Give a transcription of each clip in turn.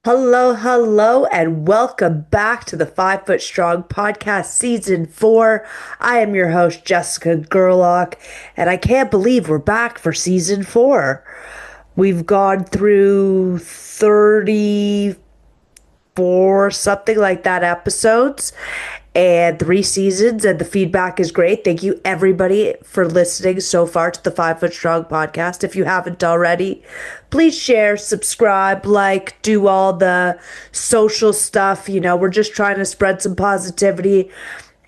Hello, hello, and welcome back to the 5 Foot Strong Podcast Season 4. I am your host, Jessica Gerlock, and I can't believe we're back for Season 4. We've gone through 34, something like that, episodes and 3 seasons, and the feedback is great. Thank you, everybody, for listening so far to the 5 Foot Strong podcast. If you haven't already, please share, subscribe, like, do all the social stuff. We're just trying to spread some positivity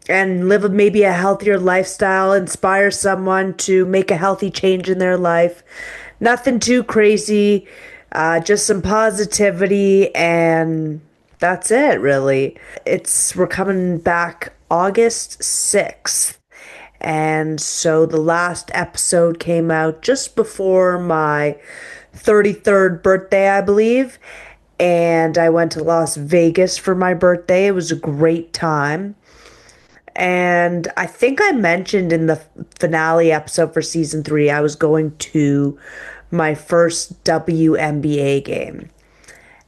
and live maybe a healthier lifestyle, inspire someone to make a healthy change in their life. Nothing too crazy, just some positivity, and that's it, really. We're coming back August 6th. And so the last episode came out just before my 33rd birthday, I believe. And I went to Las Vegas for my birthday. It was a great time. And I think I mentioned in the finale episode for season 3, I was going to my first WNBA game.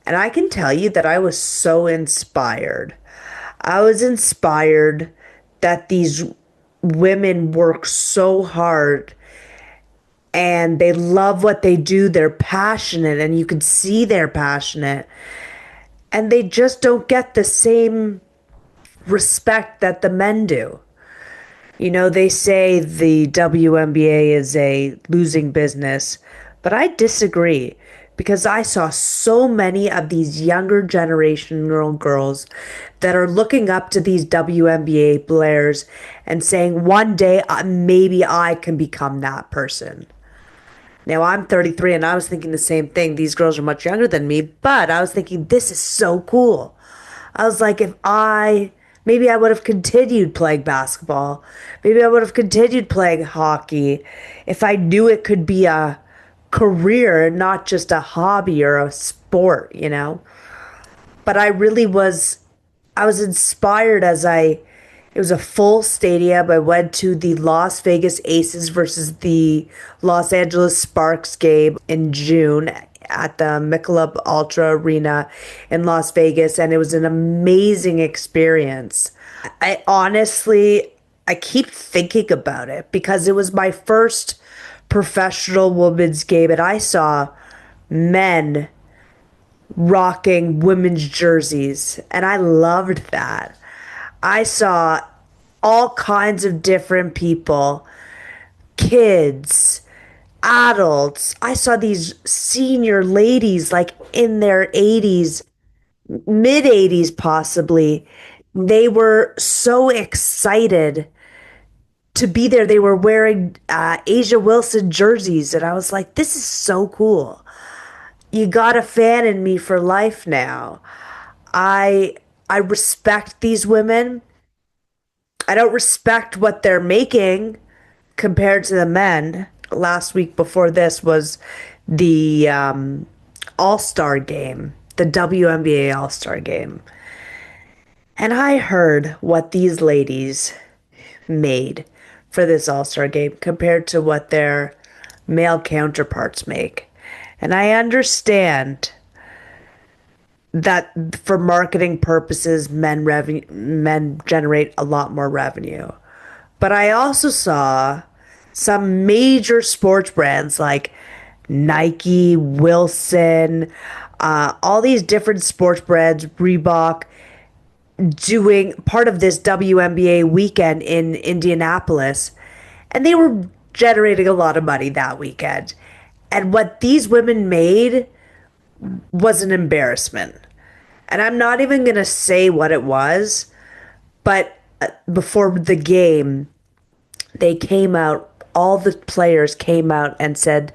And I can tell you that I was so inspired. I was inspired that these women work so hard and they love what they do. They're passionate, and you can see they're passionate. And they just don't get the same respect that the men do. They say the WNBA is a losing business, but I disagree because I saw so many of these younger generational girls that are looking up to these WNBA players and saying, one day maybe I can become that person. Now I'm 33 and I was thinking the same thing. These girls are much younger than me, but I was thinking, this is so cool. I was like, maybe I would have continued playing basketball. Maybe I would have continued playing hockey if I knew it could be a career and not just a hobby or a sport. But I was inspired it was a full stadium. I went to the Las Vegas Aces versus the Los Angeles Sparks game in June at the Michelob Ultra Arena in Las Vegas, and it was an amazing experience. I keep thinking about it because it was my first professional women's game, and I saw men rocking women's jerseys, and I loved that. I saw all kinds of different people, kids, adults. I saw these senior ladies like in their 80s, mid 80s possibly. They were so excited to be there. They were wearing Asia Wilson jerseys, and I was like, this is so cool. You got a fan in me for life now. I I respect these women. I don't respect what they're making compared to the men. Last week before this was the All-Star game, the WNBA All-Star game. And I heard what these ladies made for this All-Star game compared to what their male counterparts make. And I understand that for marketing purposes, men generate a lot more revenue. But I also saw some major sports brands like Nike, Wilson, all these different sports brands, Reebok, doing part of this WNBA weekend in Indianapolis. And they were generating a lot of money that weekend. And what these women made was an embarrassment. And I'm not even going to say what it was, but before the game, all the players came out and said,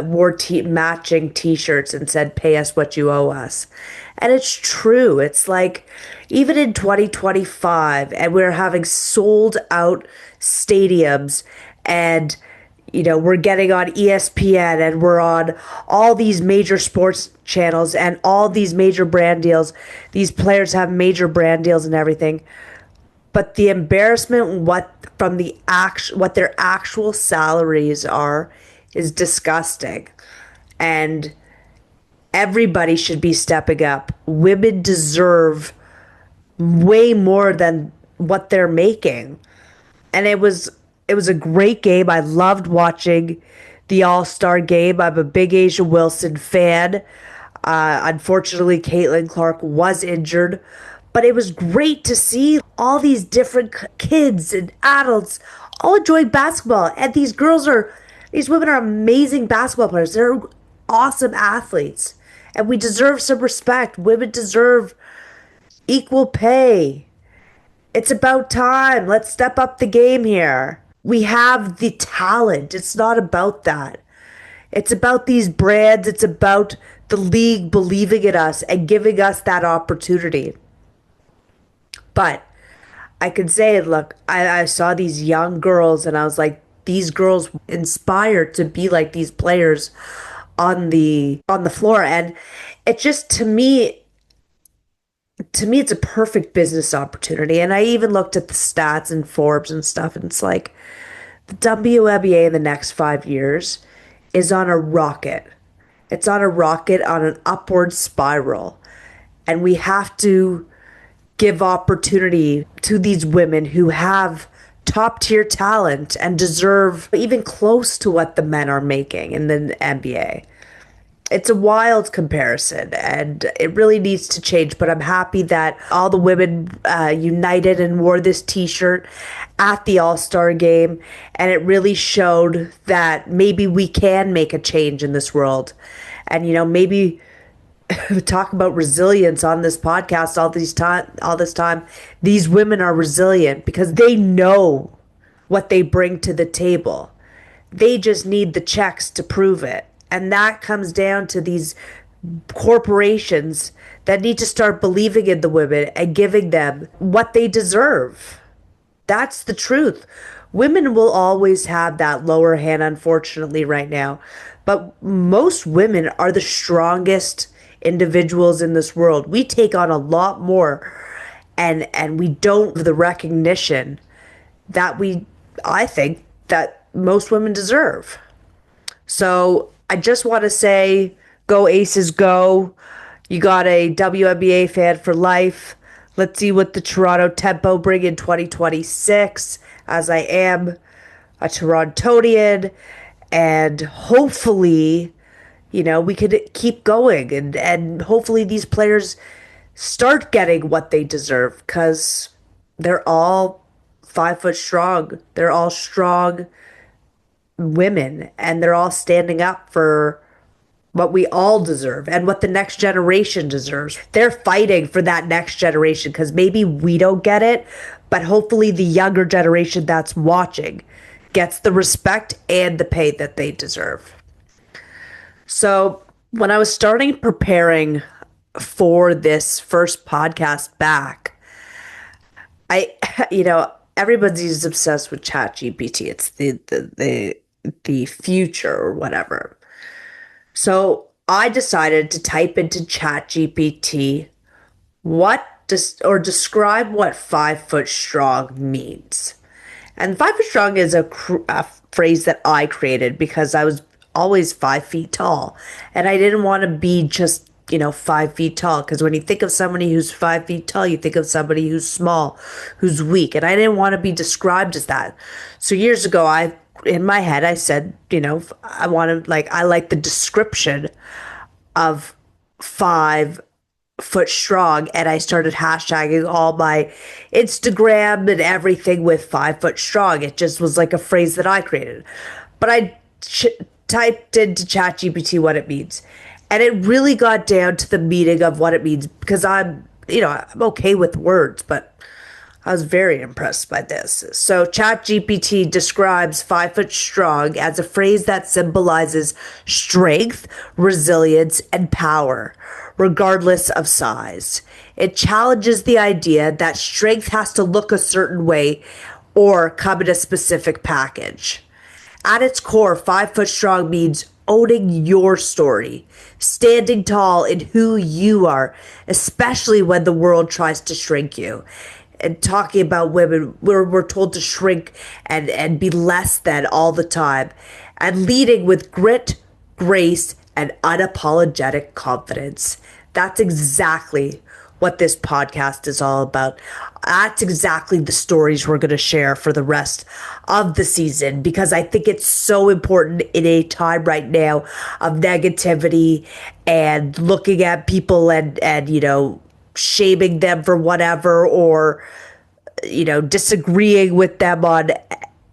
wore matching t-shirts and said, pay us what you owe us. And it's true. It's like, even in 2025, and we're having sold out stadiums, and we're getting on ESPN, and we're on all these major sports channels and all these major brand deals. These players have major brand deals and everything. But the embarrassment what their actual salaries are is disgusting. And Everybody should be stepping up. Women deserve way more than what they're making. And it was a great game. I loved watching the All-Star game. I'm a big Asia Wilson fan. Unfortunately, Caitlin Clark was injured, but it was great to see all these different kids and adults all enjoying basketball. And these women are amazing basketball players. They're awesome athletes, and we deserve some respect. Women deserve equal pay. It's about time. Let's step up the game here. We have the talent. It's not about that. It's about these brands. It's about the league believing in us and giving us that opportunity. But I could say, look, I saw these young girls and I was like, these girls inspired to be like these players on the floor. And it just to me it's a perfect business opportunity. And I even looked at the stats and Forbes and stuff, and it's like the WNBA in the next 5 years is on a rocket. It's on a rocket on an upward spiral. And we have to give opportunity to these women who have top tier talent and deserve even close to what the men are making in the NBA. It's a wild comparison and it really needs to change, but I'm happy that all the women united and wore this t-shirt at the All-Star game, and it really showed that maybe we can make a change in this world. And maybe talk about resilience on this podcast all this time. These women are resilient because they know what they bring to the table. They just need the checks to prove it. And that comes down to these corporations that need to start believing in the women and giving them what they deserve. That's the truth. Women will always have that lower hand, unfortunately, right now. But most women are the strongest individuals in this world. We take on a lot more, and we don't have the recognition that I think that most women deserve. So I just want to say, go Aces, go. You got a WNBA fan for life. Let's see what the Toronto Tempo bring in 2026, as I am a Torontonian. And hopefully, we could keep going. And hopefully these players start getting what they deserve, because they're all 5 foot strong. They're all strong women, and they're all standing up for what we all deserve and what the next generation deserves. They're fighting for that next generation, because maybe we don't get it, but hopefully the younger generation that's watching gets the respect and the pay that they deserve. So when I was starting preparing for this first podcast back, I, everybody's obsessed with ChatGPT. It's the future or whatever. So I decided to type into ChatGPT describe what 5 foot strong means. And 5 foot strong is a phrase that I created because I was always 5 feet tall, and I didn't want to be just 5 feet tall, because when you think of somebody who's 5 feet tall, you think of somebody who's small, who's weak, and I didn't want to be described as that. So years ago, in my head, I said, I like the description of 5 foot strong, and I started hashtagging all my Instagram and everything with 5 foot strong. It just was like a phrase that I created, but I typed into ChatGPT what it means, and it really got down to the meaning of what it means, because I'm okay with words, but I was very impressed by this. So ChatGPT describes 5 foot strong as a phrase that symbolizes strength, resilience, and power, regardless of size. It challenges the idea that strength has to look a certain way or come in a specific package. At its core, 5 foot strong means owning your story, standing tall in who you are, especially when the world tries to shrink you. And talking about women, we're told to shrink and be less than all the time. And leading with grit, grace, and unapologetic confidence. That's exactly what this podcast is all about. That's exactly the stories we're going to share for the rest of the season because I think it's so important in a time right now of negativity and looking at people and shaming them for whatever or disagreeing with them on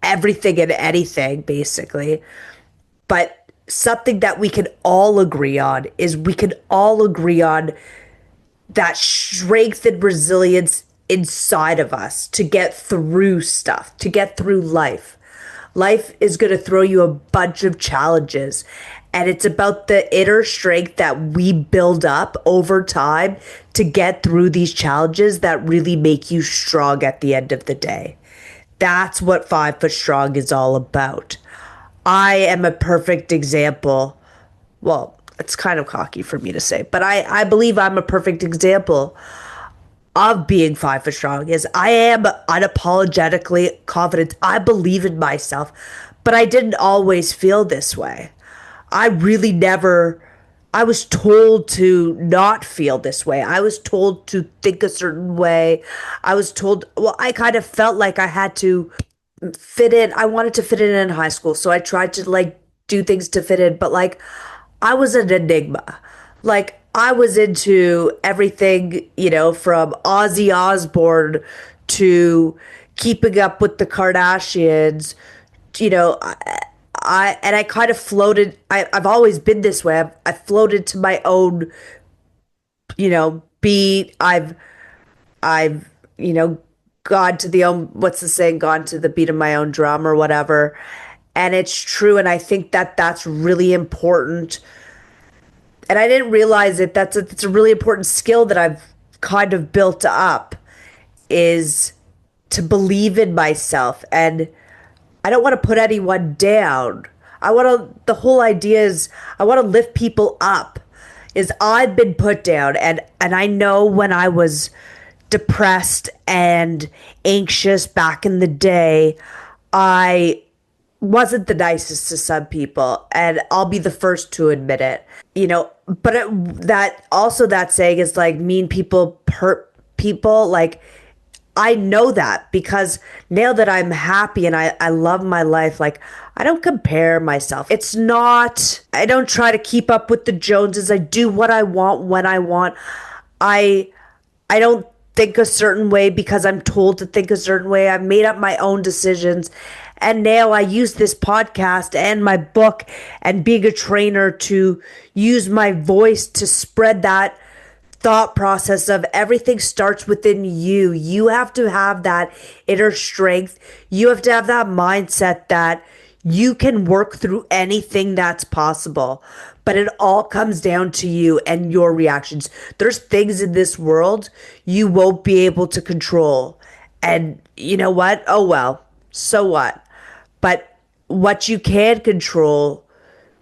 everything and anything basically. But something that we can all agree on is we can all agree on that strength and resilience inside of us to get through stuff, to get through life. Life is going to throw you a bunch of challenges. And it's about the inner strength that we build up over time to get through these challenges that really make you strong at the end of the day. That's what 5 Foot Strong is all about. I am a perfect example. Well, it's kind of cocky for me to say, but I believe I'm a perfect example of being 5 foot strong is I am unapologetically confident. I believe in myself, but I didn't always feel this way. I really never, I was told to not feel this way. I was told to think a certain way. I was told, well, I kind of felt like I had to fit in. I wanted to fit in high school. So I tried to do things to fit in, but I was an enigma. I was into everything, from Ozzy Osbourne to keeping up with the Kardashians. You know, I kind of floated. I've always been this way. I floated to my own, beat. I've gone to the own. What's the saying? Gone to the beat of my own drum or whatever. And it's true. And I think that that's really important and I didn't realize it. It's a really important skill that I've kind of built up is to believe in myself. And I don't want to put anyone down. The whole idea is I want to lift people up. Is I've been put down and I know when I was depressed and anxious back in the day, I wasn't the nicest to some people, and I'll be the first to admit it. But that saying is mean people hurt people. I know that because now that I'm happy and I love my life, I don't compare myself. I don't try to keep up with the Joneses. I do what I want when I want. I don't think a certain way because I'm told to think a certain way. I've made up my own decisions. And now I use this podcast and my book and being a trainer to use my voice to spread that thought process of everything starts within you. You have to have that inner strength. You have to have that mindset that you can work through anything that's possible. But it all comes down to you and your reactions. There's things in this world you won't be able to control. And you know what? Oh well, so what? But what you can control,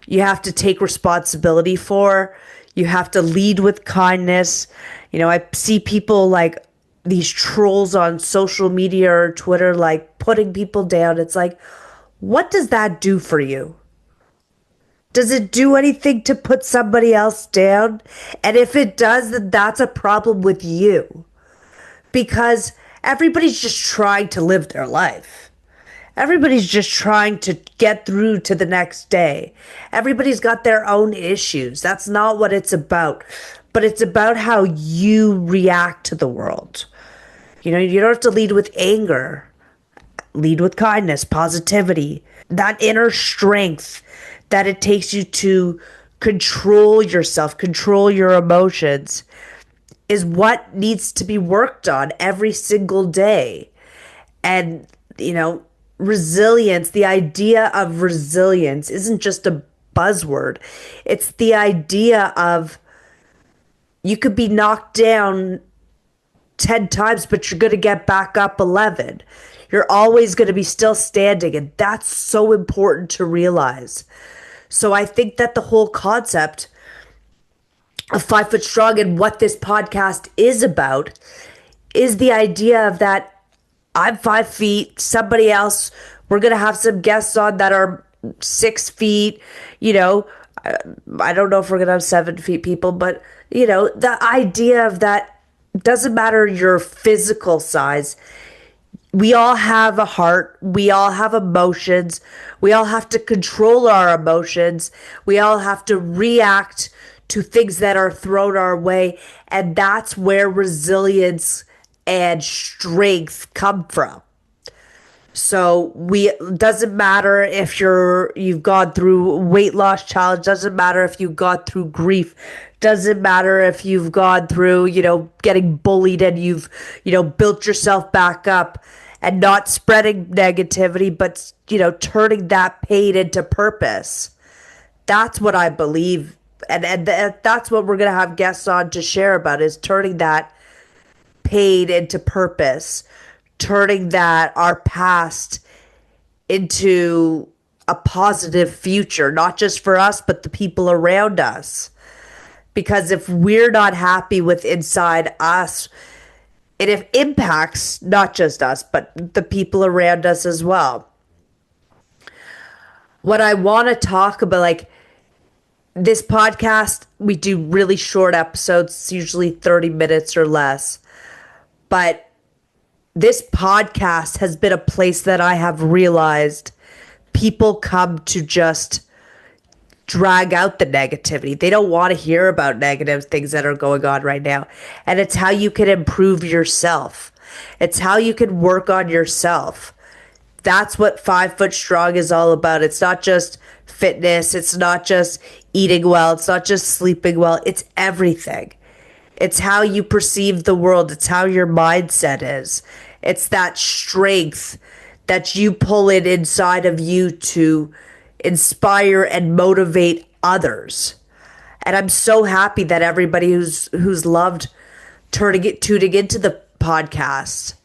you have to take responsibility for. You have to lead with kindness. I see people these trolls on social media or Twitter, putting people down. It's what does that do for you? Does it do anything to put somebody else down? And if it does, then that's a problem with you. Because everybody's just trying to live their life. Everybody's just trying to get through to the next day. Everybody's got their own issues. That's not what it's about. But it's about how you react to the world. You don't have to lead with anger. Lead with kindness, positivity, that inner strength that it takes you to control yourself, control your emotions is what needs to be worked on every single day. And, resilience, the idea of resilience isn't just a buzzword. It's the idea of you could be knocked down 10 times, but you're going to get back up 11. You're always going to be still standing. And that's so important to realize. So I think that the whole concept of 5 Foot Strong and what this podcast is about is the idea of that I'm 5 feet, somebody else, we're going to have some guests on that are 6 feet, I don't know if we're going to have 7 feet people, but the idea of that doesn't matter your physical size. We all have a heart. We all have emotions. We all have to control our emotions. We all have to react to things that are thrown our way. And that's where resilience and strength come from. So we doesn't matter if you've gone through weight loss challenge, doesn't matter if you've gone through grief, doesn't matter if you've gone through, getting bullied and you've, built yourself back up and not spreading negativity, but turning that pain into purpose. That's what I believe. And that's what we're going to have guests on to share about, is turning that pain into purpose, turning that our past into a positive future, not just for us, but the people around us. Because if we're not happy with inside us, it impacts not just us, but the people around us as well. What I want to talk about, like this podcast, we do really short episodes, usually 30 minutes or less. But this podcast has been a place that I have realized people come to just drag out the negativity. They don't want to hear about negative things that are going on right now. And it's how you can improve yourself. It's how you can work on yourself. That's what 5 Foot Strong is all about. It's not just fitness. It's not just eating well. It's not just sleeping well. It's everything. It's how you perceive the world. It's how your mindset is. It's that strength that you pull in inside of you to inspire and motivate others. And I'm so happy that everybody who's loved tuning into the podcast.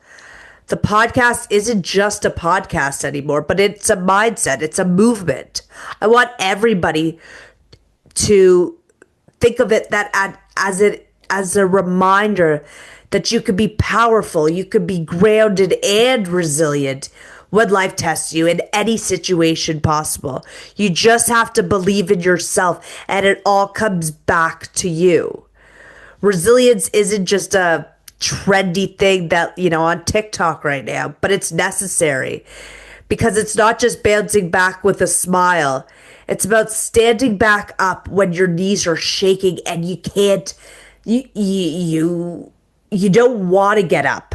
The podcast isn't just a podcast anymore, but it's a mindset. It's a movement. I want everybody to think of it as a reminder that you could be powerful, you could be grounded and resilient when life tests you in any situation possible. You just have to believe in yourself, and it all comes back to you. Resilience isn't just a trendy thing that, on TikTok right now, but it's necessary, because it's not just bouncing back with a smile. It's about standing back up when your knees are shaking and you can't, you don't want to get up,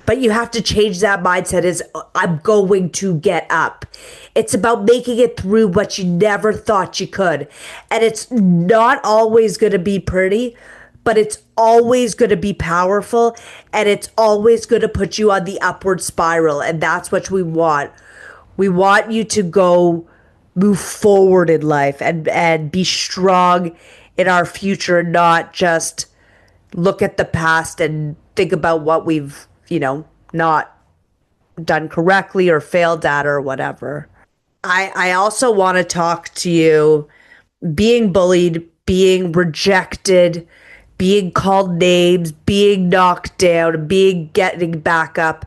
but you have to change that mindset is, I'm going to get up. It's about making it through what you never thought you could. And it's not always going to be pretty, but it's always going to be powerful, and it's always going to put you on the upward spiral. And that's what we want. We want you to move forward in life and be strong in our future, not just look at the past and think about what we've, not done correctly or failed at or whatever. I also want to talk to you, being bullied, being rejected, being called names, being knocked down, getting back up.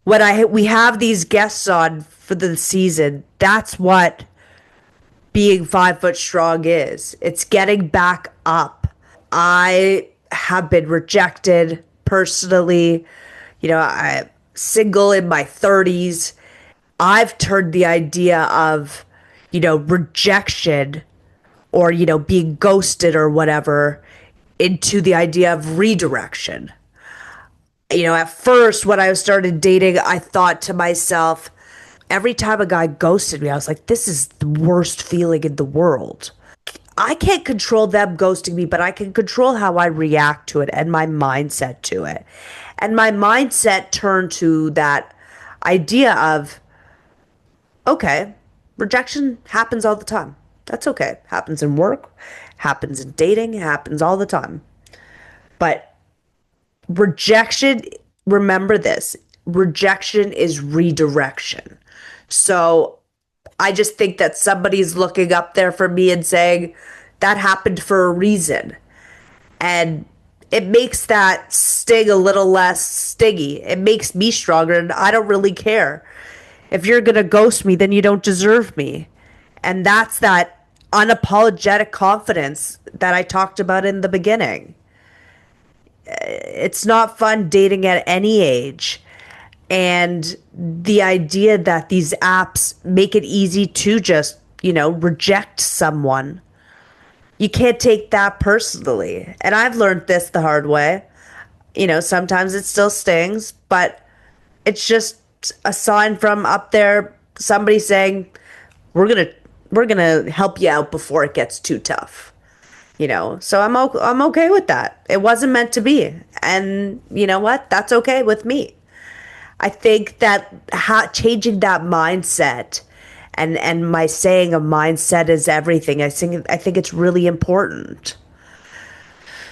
When we have these guests on for the season, that's what being 5 Foot Strong is. It's getting back up. I have been rejected personally. I'm single in my 30s. I've turned the idea of, rejection or, being ghosted or whatever into the idea of redirection. At first when I started dating, I thought to myself, every time a guy ghosted me, I was like, this is the worst feeling in the world. I can't control them ghosting me, but I can control how I react to it and my mindset to it. And my mindset turned to that idea of, okay, rejection happens all the time. That's okay. Happens in work, happens in dating, happens all the time. But rejection, remember this, rejection is redirection. So I just think that somebody's looking up there for me and saying, that happened for a reason. And it makes that sting a little less stingy. It makes me stronger, and I don't really care. If you're going to ghost me, then you don't deserve me. And that's that unapologetic confidence that I talked about in the beginning. It's not fun dating at any age. And the idea that these apps make it easy to just, reject someone, you can't take that personally. And I've learned this the hard way. Sometimes it still stings, but it's just a sign from up there, somebody saying, we're going to we're going to help you out before it gets too tough. So I'm okay with that. It wasn't meant to be. And you know what? That's okay with me. I think that changing that mindset and my saying a mindset is everything. I think it's really important.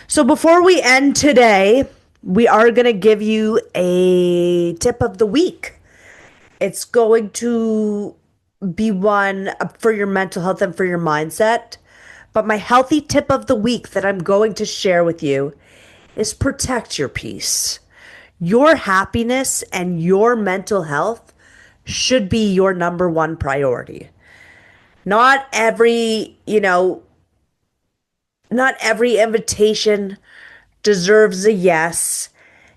So before we end today, we are going to give you a tip of the week. It's going to be one for your mental health and for your mindset. But my healthy tip of the week that I'm going to share with you is protect your peace. Your happiness and your mental health should be your number one priority. Not every, not every invitation deserves a yes.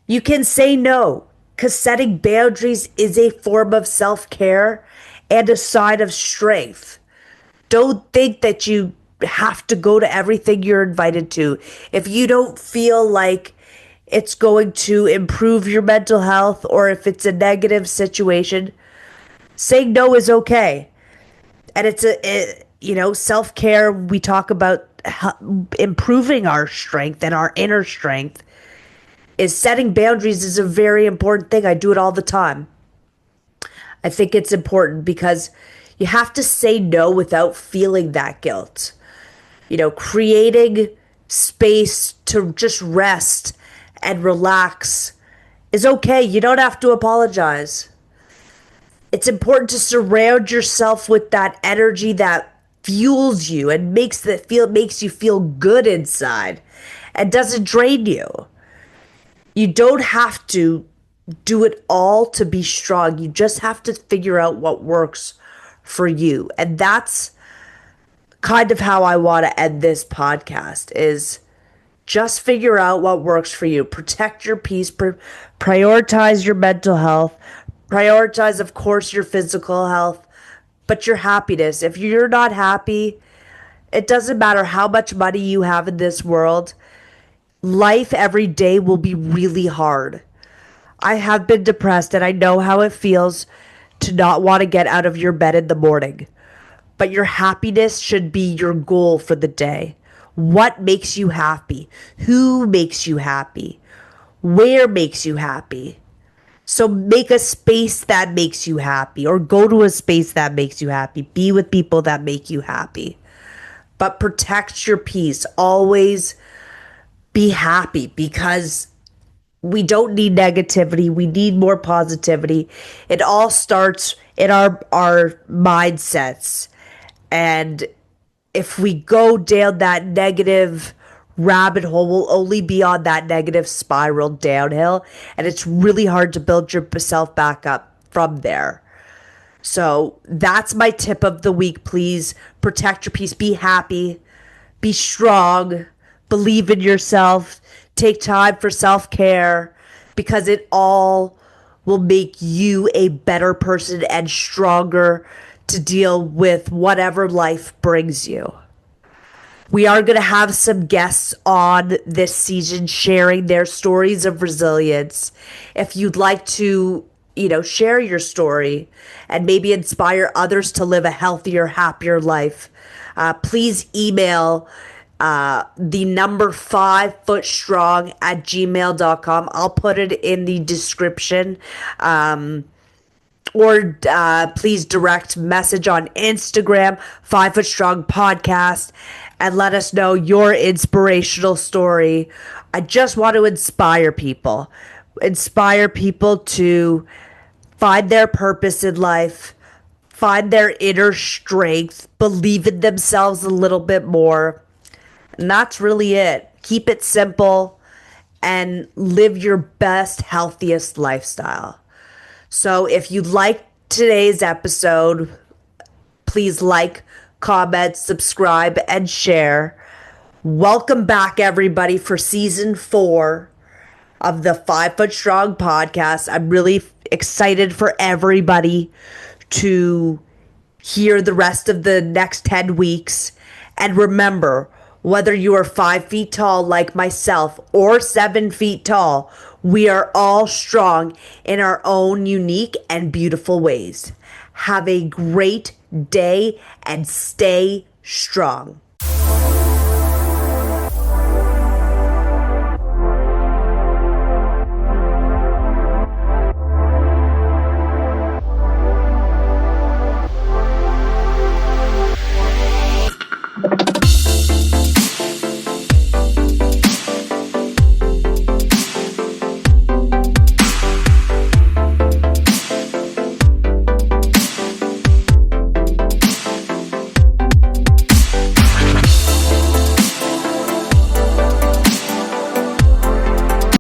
You can say no, because setting boundaries is a form of self-care and a sign of strength. Don't think that you have to go to everything you're invited to. If you don't feel like it's going to improve your mental health, or if it's a negative situation, saying no is okay. And self-care, we talk about improving our strength and our inner strength. Is setting boundaries is a very important thing. I do it all the time. I think it's important because you have to say no without feeling that guilt. Creating space to just rest and relax is okay. You don't have to apologize. It's important to surround yourself with that energy that fuels you and makes you feel good inside and doesn't drain you. You don't have to do it all to be strong. You just have to figure out what works for you. And that's kind of how I want to end this podcast, is just figure out what works for you. Protect your peace, prioritize your mental health, prioritize, of course, your physical health, but your happiness. If you're not happy, it doesn't matter how much money you have in this world. Life every day will be really hard. I have been depressed and I know how it feels to not want to get out of your bed in the morning. But your happiness should be your goal for the day. What makes you happy? Who makes you happy? Where makes you happy? So make a space that makes you happy, or go to a space that makes you happy. Be with people that make you happy. But protect your peace. Always be happy, because we don't need negativity. We need more positivity. It all starts in our mindsets. And if we go down that negative rabbit hole, we'll only be on that negative spiral downhill. And it's really hard to build yourself back up from there. So that's my tip of the week. Please protect your peace. Be happy. Be strong. Believe in yourself. Take time for self-care, because it all will make you a better person and stronger to deal with whatever life brings you. We are going to have some guests on this season sharing their stories of resilience. If you'd like to, share your story and maybe inspire others to live a healthier, happier life, please email the number 5footstrong@gmail.com. I'll put it in the description. Or please direct message on Instagram, 5 Foot Strong Podcast, and let us know your inspirational story. I just want to inspire people to find their purpose in life, find their inner strength, believe in themselves a little bit more. And that's really it. Keep it simple and live your best, healthiest lifestyle. So if you liked today's episode, please like, comment, subscribe, and share. Welcome back, everybody, for season 4 of the 5 Foot Strong podcast. I'm really excited for everybody to hear the rest of the next 10 weeks. And remember, whether you are 5 feet tall like myself or 7 feet tall, we are all strong in our own unique and beautiful ways. Have a great day and stay strong.